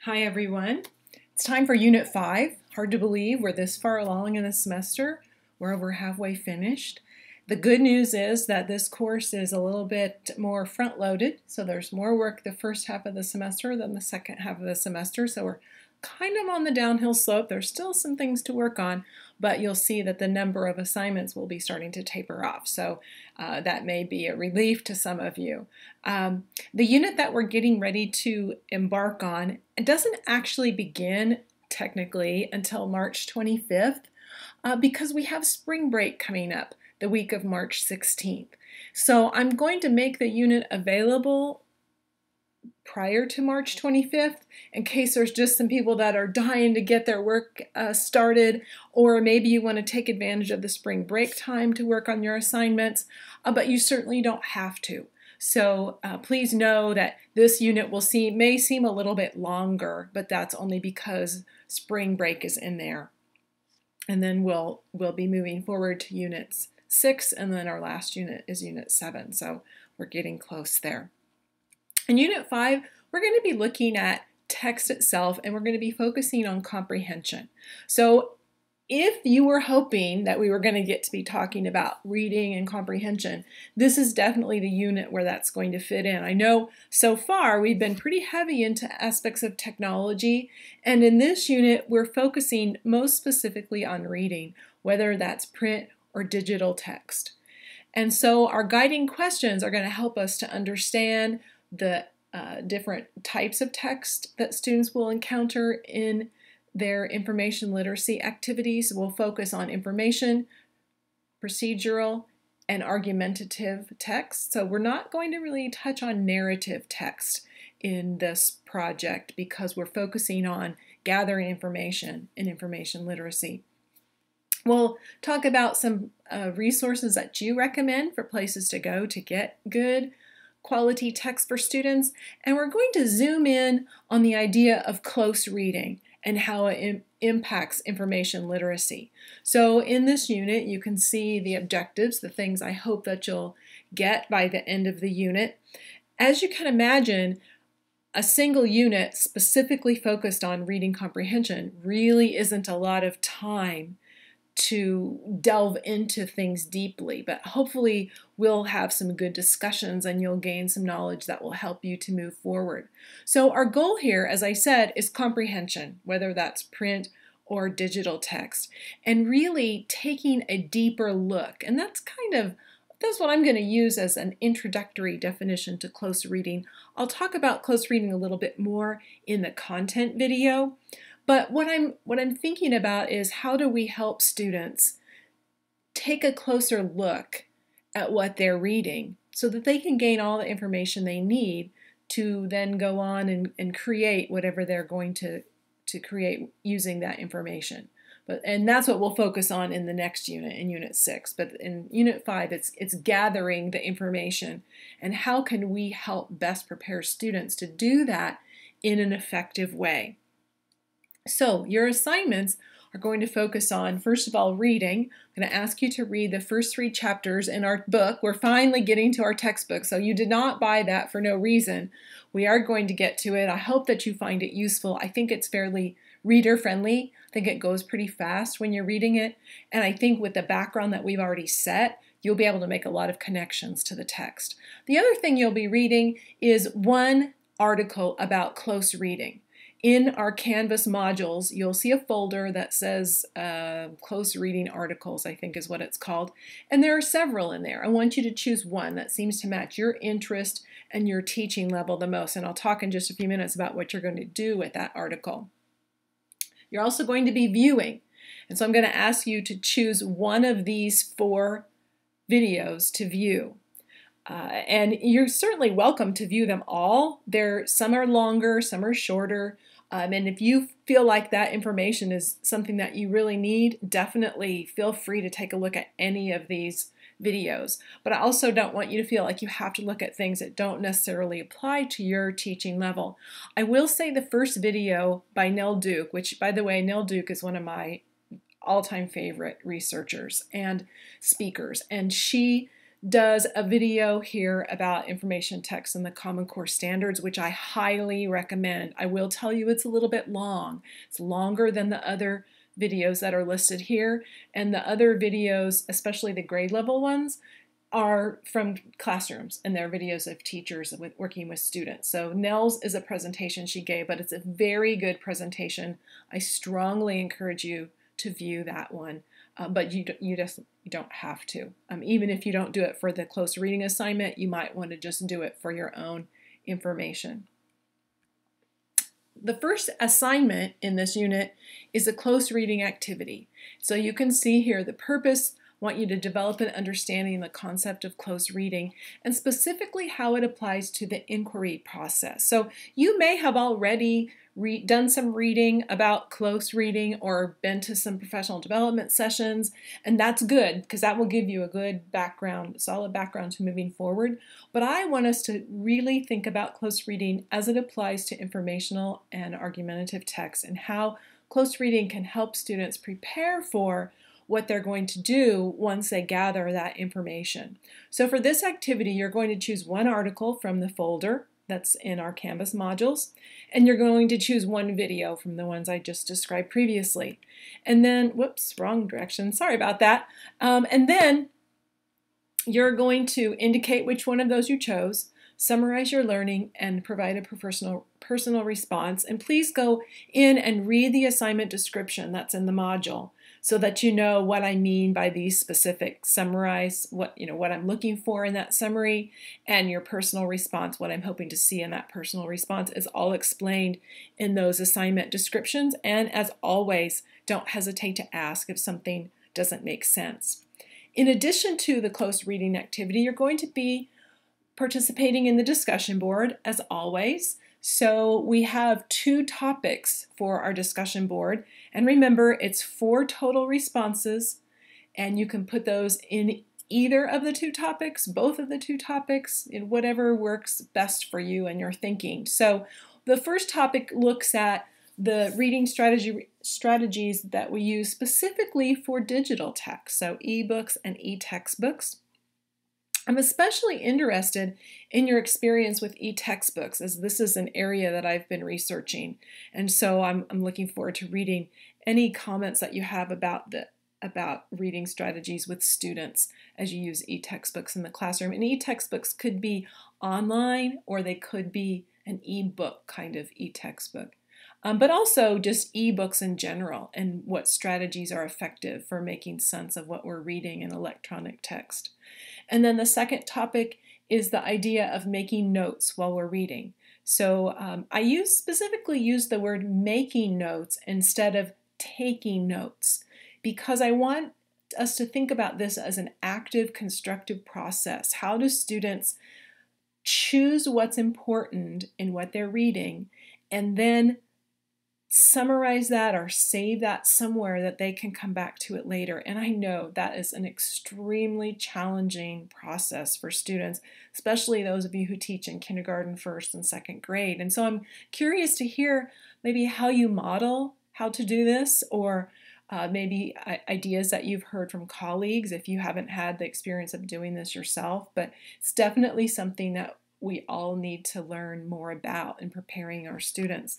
Hi everyone. It's time for Unit 5. Hard to believe we're this far along in the semester. We're over halfway finished. The good news is that this course is a little bit more front-loaded, so there's more work the first half of the semester than the second half of the semester, so we're kind of on the downhill slope. There's still some things to work on, but you'll see that the number of assignments will be starting to taper off, so that may be a relief to some of you. The unit that we're getting ready to embark on, it doesn't actually begin technically until March 25th because we have spring break coming up the week of March 16th. So I'm going to make the unit available prior to March 25th in case there's just some people that are dying to get their work started, or maybe you want to take advantage of the spring break time to work on your assignments, but you certainly don't have to. So please know that this unit may seem a little bit longer, but that's only because spring break is in there. And then we'll be moving forward to Units 6, and then our last unit is Unit 7, so we're getting close there. In Unit 5, we're going to be looking at text itself, and we're going to be focusing on comprehension. So if you were hoping that we were going to get to be talking about reading and comprehension, this is definitely the unit where that's going to fit in. I know so far we've been pretty heavy into aspects of technology, and in this unit we're focusing most specifically on reading, whether that's print or digital text. And so our guiding questions are going to help us to understand the different types of text that students will encounter in their information literacy activities. We'll focus on information, procedural, and argumentative text. So we're not going to really touch on narrative text in this project because we're focusing on gathering information and information literacy. We'll talk about some resources that you recommend for places to go to get good quality text for students, and we're going to zoom in on the idea of close reading and how it impacts information literacy. So in this unit you can see the objectives, the things I hope that you'll get by the end of the unit. As you can imagine, a single unit specifically focused on reading comprehension really isn't a lot of time to delve into things deeply, but hopefully we'll have some good discussions and you'll gain some knowledge that will help you to move forward. So our goal here, as I said, is comprehension, whether that's print or digital text, and really taking a deeper look. And that's what I'm going to use as an introductory definition to close reading. I'll talk about close reading a little bit more in the content video. But what I'm thinking about is how do we help students take a closer look at what they're reading so that they can gain all the information they need to then go on and create whatever they're going to create using that information. And that's what we'll focus on in the next unit, in Unit 6. But in Unit 5, it's gathering the information and how can we help best prepare students to do that in an effective way. So your assignments are going to focus on, first of all, reading. I'm going to ask you to read the first 3 chapters in our book. We're finally getting to our textbook, so you did not buy that for no reason. We are going to get to it. I hope that you find it useful. I think it's fairly reader-friendly. I think it goes pretty fast when you're reading it, and I think with the background that we've already set, you'll be able to make a lot of connections to the text. The other thing you'll be reading is one article about close reading. In our Canvas modules, you'll see a folder that says close reading articles, I think is what it's called. And there are several in there. I want you to choose one that seems to match your interest and your teaching level the most. And I'll talk in just a few minutes about what you're going to do with that article. You're also going to be viewing. And so I'm going to ask you to choose one of these 4 videos to view. And you're certainly welcome to view them all. Some are longer, some are shorter. And if you feel like that information is something that you really need, definitely feel free to take a look at any of these videos. But I also don't want you to feel like you have to look at things that don't necessarily apply to your teaching level. I will say the first video by Nell Duke, which, by the way, Nell Duke is one of my all-time favorite researchers and speakers, and she does a video here about information text and the Common Core standards, which I highly recommend. I will tell you it's a little bit long. It's longer than the other videos that are listed here, and the other videos, especially the grade level ones, are from classrooms, and they're videos of teachers working with students. So Nell's is a presentation she gave, but it's a very good presentation. I strongly encourage you to view that one, but you don't have to. Even if you don't do it for the close reading assignment, you might want to just do it for your own information. The first assignment in this unit is a close reading activity. So you can see here the purpose. Want you to develop an understanding of the concept of close reading and specifically how it applies to the inquiry process. So you may have already done some reading about close reading or been to some professional development sessions, and that's good because that will give you a good background, solid background to moving forward. But I want us to really think about close reading as it applies to informational and argumentative text and how close reading can help students prepare for what they're going to do once they gather that information. So for this activity, you're going to choose one article from the folder that's in our Canvas modules, and you're going to choose one video from the ones I just described previously. And then, whoops, wrong direction, sorry about that. And then you're going to indicate which one of those you chose, summarize your learning, and provide a personal response. And please go in and read the assignment description that's in the module, so that you know what I mean by these specific. Summarize what I'm looking for in that summary, and your personal response, what I'm hoping to see in that personal response, is all explained in those assignment descriptions. And as always, don't hesitate to ask if something doesn't make sense. In addition to the close reading activity, you're going to be participating in the discussion board as always. So we have 2 topics for our discussion board, and remember it's 4 total responses, and you can put those in either of the 2 topics, both of the 2 topics, in whatever works best for you and your thinking. So the first topic looks at the reading strategies that we use specifically for digital text, so ebooks and e-textbooks. I'm especially interested in your experience with e-textbooks, as this is an area that I've been researching, and so I'm looking forward to reading any comments that you have about reading strategies with students as you use e-textbooks in the classroom. And e-textbooks could be online, or they could be an e-book kind of e-textbook. But also just ebooks in general, and what strategies are effective for making sense of what we're reading in electronic text. And then the second topic is the idea of making notes while we're reading. So I specifically use the word making notes instead of taking notes, because I want us to think about this as an active, constructive process. How do students choose what's important in what they're reading, and then summarize that or save that somewhere that they can come back to it later? And I know that is an extremely challenging process for students, especially those of you who teach in kindergarten, first and second grade. And so I'm curious to hear maybe how you model how to do this, or maybe ideas that you've heard from colleagues if you haven't had the experience of doing this yourself. But it's definitely something that we all need to learn more about in preparing our students.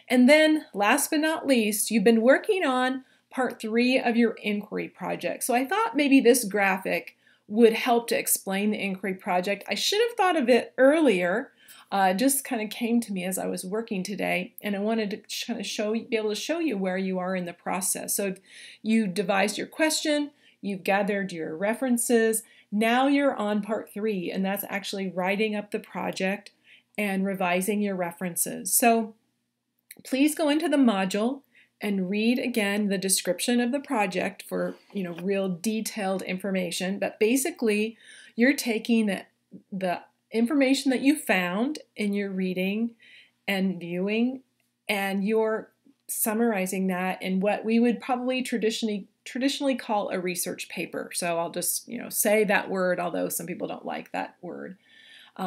And then last but not least, you've been working on part 3 of your inquiry project. So I thought maybe this graphic would help to explain the inquiry project. I should have thought of it earlier. It just kind of came to me as I was working today, and I wanted to kind of be able to show you where you are in the process. So you devised your question, you've gathered your references. Now you're on part 3, and that's actually writing up the project and revising your references. So please go into the module and read again the description of the project for real detailed information. But basically, you're taking the information that you found in your reading and viewing, and you're summarizing that in what we would probably traditionally call a research paper. So I'll just say that word, although some people don't like that word,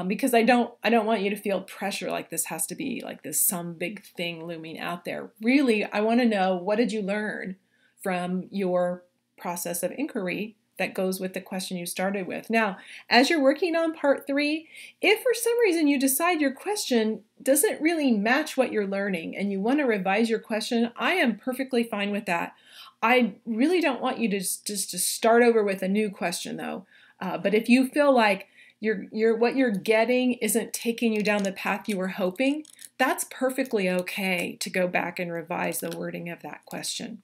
because I don't want you to feel pressure like this has to be like this some big thing looming out there. Really, I want to know, what did you learn from your process of inquiry that goes with the question you started with. Now, as you're working on part 3, if for some reason you decide your question doesn't really match what you're learning and you want to revise your question, I am perfectly fine with that. I really don't want you to just to start over with a new question though. But if you feel like what you're getting isn't taking you down the path you were hoping, that's perfectly okay to go back and revise the wording of that question.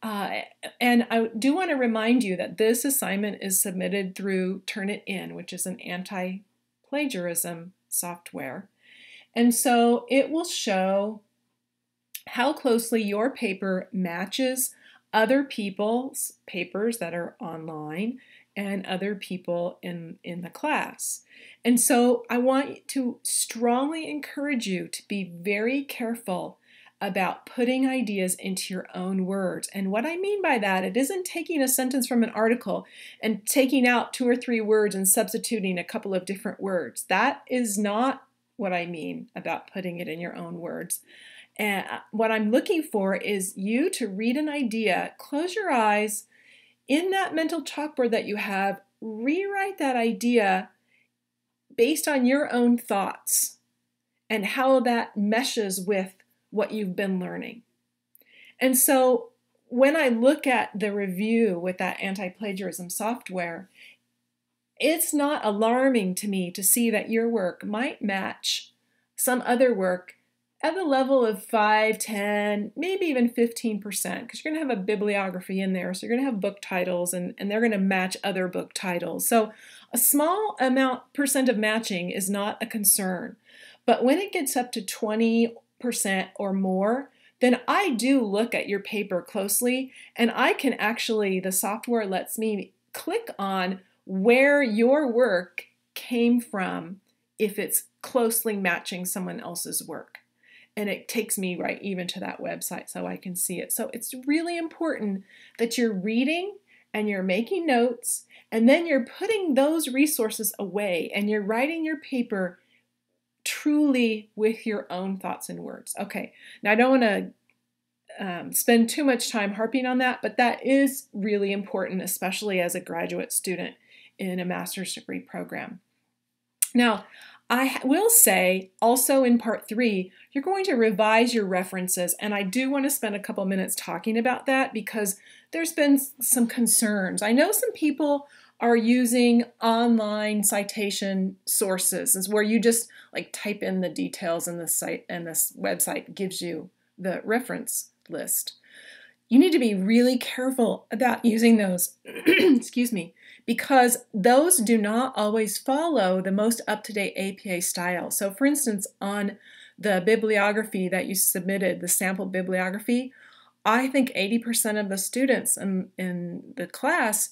And I do want to remind you that this assignment is submitted through Turnitin, which is an anti-plagiarism software. And so it will show how closely your paper matches other people's papers that are online and other people in the class. And so I want to strongly encourage you to be very careful about putting ideas into your own words. And what I mean by that, it isn't taking a sentence from an article and taking out 2 or 3 words and substituting a couple of different words. That is not what I mean about putting it in your own words. And what I'm looking for is you to read an idea, close your eyes, in that mental chalkboard that you have, rewrite that idea based on your own thoughts and how that meshes with what you've been learning. And so when I look at the review with that anti-plagiarism software, it's not alarming to me to see that your work might match some other work at the level of 5, 10, maybe even 15%, because you're going to have a bibliography in there. So you're going to have book titles and they're going to match other book titles. So a small percent of matching is not a concern. But when it gets up to 20% or more, then I do look at your paper closely, and I can actually, the software lets me click on where your work came from if it's closely matching someone else's work. And it takes me right even to that website so I can see it. So it's really important that you're reading and you're making notes, and then you're putting those resources away and you're writing your paper truly with your own thoughts and words. Okay, now I don't want to spend too much time harping on that, but that is really important, especially as a graduate student in a master's degree program. Now, I will say also in part 3, you're going to revise your references, and I do want to spend a couple minutes talking about that because there's been some concerns. I know some people are using online citation sources, where you just like type in the details in the site, and this website gives you the reference list. You need to be really careful about using those, excuse me, because those do not always follow the most up-to-date APA style. So for instance, on the bibliography that you submitted, the sample bibliography, I think 80% of the students in the class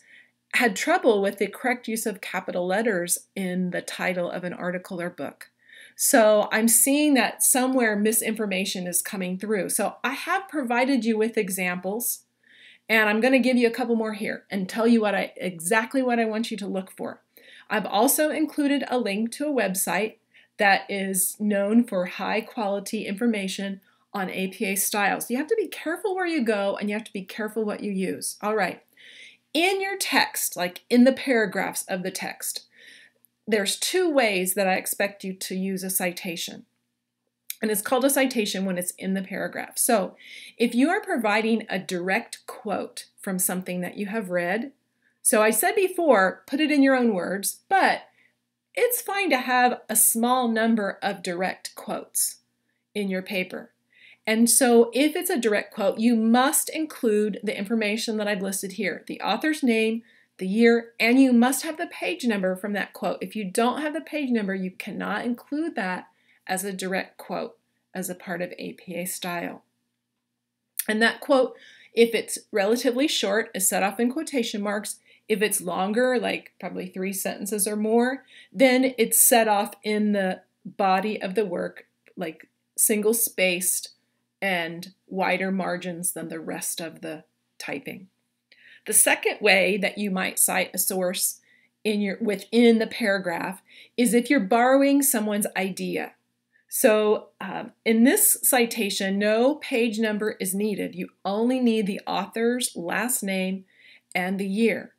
had trouble with the correct use of capital letters in the title of an article or book. So I'm seeing that somewhere misinformation is coming through. So I have provided you with examples, and I'm going to give you a couple more here and tell you exactly what I want you to look for. I've also included a link to a website that is known for high quality information on APA styles. You have to be careful where you go, and you have to be careful what you use. All right. In your text, like in the paragraphs of the text, there's 2 ways that I expect you to use a citation. And it's called a citation when it's in the paragraph. So if you are providing a direct quote from something that you have read, so I said before, put it in your own words, but it's fine to have a small number of direct quotes in your paper. And so if it's a direct quote, you must include the information that I've listed here, the author's name, the year, and you must have the page number from that quote. If you don't have the page number, you cannot include that as a direct quote as a part of APA style. And that quote, if it's relatively short, is set off in quotation marks. If it's longer, like probably 3 sentences or more, then it's set off in the body of the work, like single spaced and wider margins than the rest of typing. The second way that you might cite a source within the paragraph is if you're borrowing someone's idea. So in this citation, no page number is needed. You only need the author's last name and the year.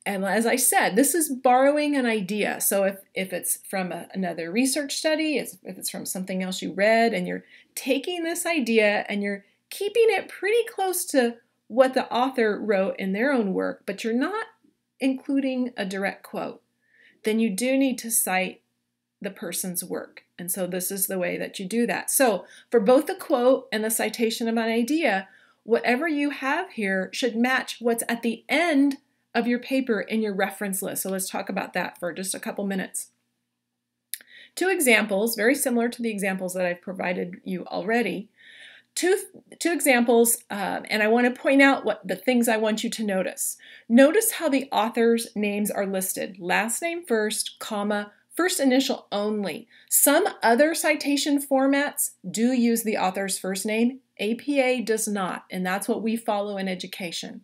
And as I said, this is borrowing an idea. So if it's from another research study, if it's from something else you read, and you're taking this idea and you're keeping it pretty close to what the author wrote in their own work, but you're not including a direct quote, then you do need to cite the person's work. And so this is the way that you do that. So for both the quote and the citation of an idea, whatever you have here should match what's at the end of your paper in your reference list. So let's talk about that for just a couple minutes. Two examples, very similar to the examples that I've provided you already. Two examples, and I want to point out what the things I want you to notice. Notice how the author's names are listed. Last name first, comma, first initial only. Some other citation formats do use the author's first name. APA does not, and that's what we follow in education.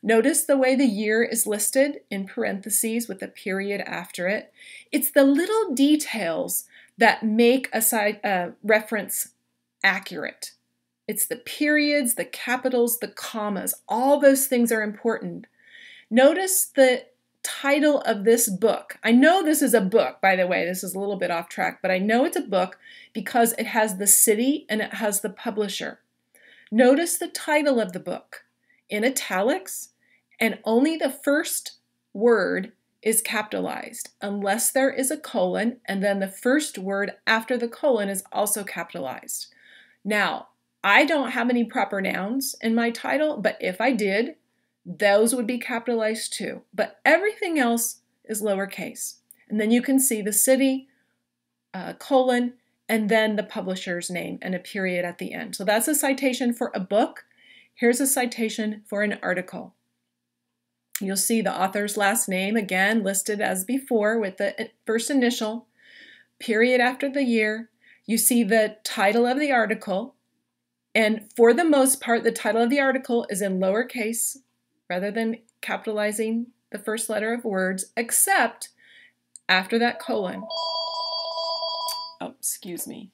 Notice the way the year is listed in parentheses with a period after it. It's the little details that make a reference accurate. It's the periods, the capitals, the commas. All those things are important. Notice the title of this book. I know this is a book, by the way. This is a little bit off track, but I know it's a book because it has the city and it has the publisher. Notice the title of the book in italics, and only the first word is capitalized unless there is a colon, and then the first word after the colon is also capitalized. Now, I don't have any proper nouns in my title, but if I did, those would be capitalized too. But everything else is lowercase. And then you can see the city, colon, and then the publisher's name and a period at the end. So that's a citation for a book. Here's a citation for an article. You'll see the author's last name, again, listed as before with the first initial, period after the year. You see the title of the article, and for the most part, the title of the article is in lowercase rather than capitalizing the first letter of words, except after that colon. Oh, excuse me.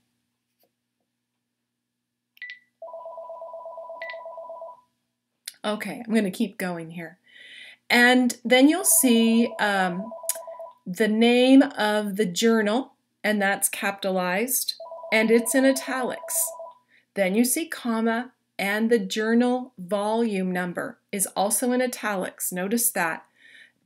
Okay, I'm going to keep going here. And then you'll see the name of the journal, and that's capitalized, and it's in italics. Then you see comma, and the journal volume number is also in italics. Notice that.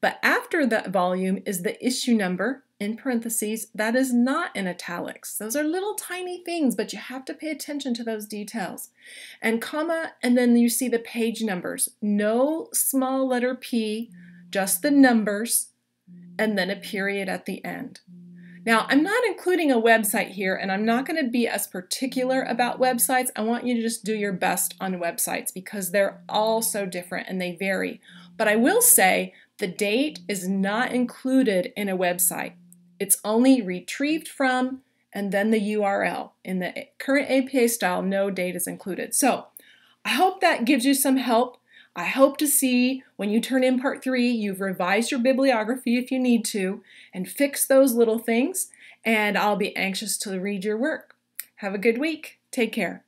But after that volume is the issue number, in parentheses, that is not in italics. Those are little tiny things, but you have to pay attention to those details. And comma, and then you see the page numbers. No small letter P, just the numbers, and then a period at the end. Now, I'm not including a website here, and I'm not going to be as particular about websites. I want you to just do your best on websites because they're all so different and they vary. But I will say the date is not included in a website. It's only retrieved from and then the URL. In the current APA style, no date is included. So I hope that gives you some help. I hope to see when you turn in part 3, you've revised your bibliography if you need to and fix those little things, and I'll be anxious to read your work. Have a good week. Take care.